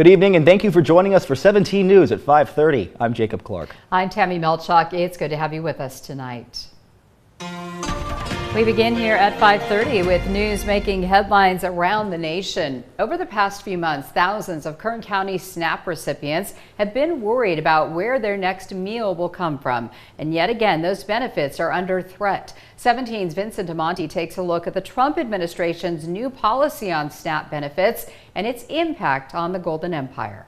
Good evening, and thank you for joining us for 17 News at 5:30. I'm Jacob Clark. I'm Tammy Melchuk. It's good to have you with us tonight. We begin here at 5:30 with news making headlines around the nation. Over the past few months, thousands of Kern County SNAP recipients have been worried about where their next meal will come from. And yet again, those benefits are under threat. 17's Vincent DeMonte takes a look at the Trump administration's new policy on SNAP benefits and its impact on the Golden Empire.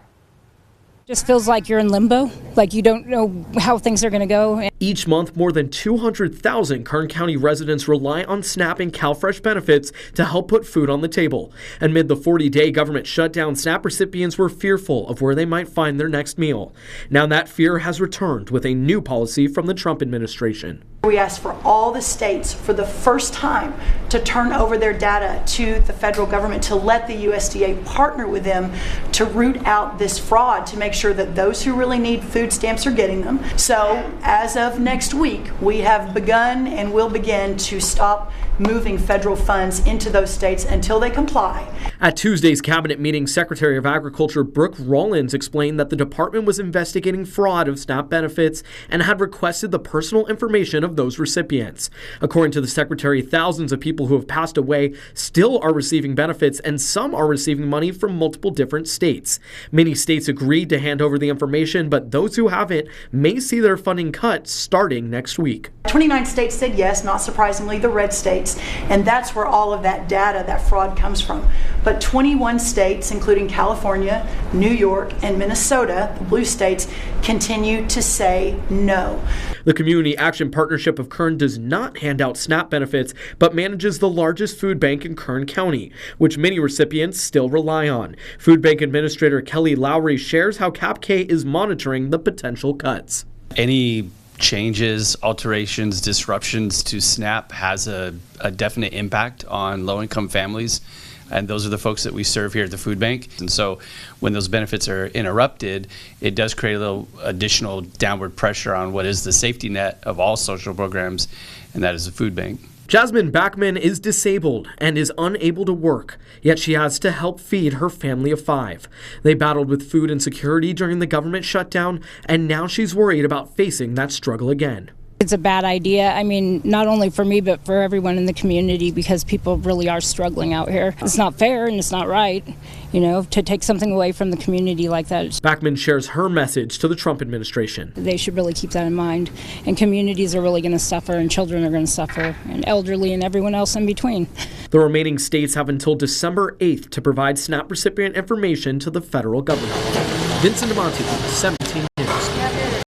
Just feels like you're in limbo, like you don't know how things are going to go. Each month, more than 200,000 Kern County residents rely on SNAP and CalFresh benefits to help put food on the table. Amid the 40-day government shutdown, SNAP recipients were fearful of where they might find their next meal. Now that fear has returned with a new policy from the Trump administration. We asked for all the states for the first time to turn over their data to the federal government, to let the USDA partner with them to root out this fraud, to make sure that those who really need food stamps are getting them. So as of next week, we have begun and will begin to stop moving federal funds into those states until they comply. At Tuesday's cabinet meeting, Secretary of Agriculture Brooke Rollins explained that the department was investigating fraud of SNAP benefits and had requested the personal information of those recipients. According to the secretary, thousands of people who have passed away still are receiving benefits, and some are receiving money from multiple different states. Many states agreed to hand over the information, but those who haven't may see their funding cut starting next week. 29 states said yes, not surprisingly, the red states, and that's where all of that data, that fraud comes from. But 21 states, including California, New York, and Minnesota, the blue states, continue to say no. The Community Action Partnership of Kern does not hand out SNAP benefits, but manages the largest food bank in Kern County, which many recipients still rely on. Food Bank Administrator Kelly Lowry shares how CAPK is monitoring the potential cuts. Any changes, alterations, disruptions to SNAP has a definite impact on low-income families, and those are the folks that we serve here at the food bank. And so when those benefits are interrupted, it does create a little additional downward pressure on what is the safety net of all social programs, and that is the food bank. Jasmine Backman is disabled and is unable to work, yet she has to help feed her family of 5. They battled with food insecurity during the government shutdown, and now she's worried about facing that struggle again. It's a bad idea. I mean, not only for me, but for everyone in the community, because people really are struggling out here. It's not fair and it's not right, to take something away from the community like that. Backman shares her message to the Trump administration. They should really keep that in mind. And communities are really going to suffer, and children are going to suffer, and elderly and everyone else in between. The remaining states have until December 8th to provide SNAP recipient information to the federal government. Vincent DeMonte, 17 News.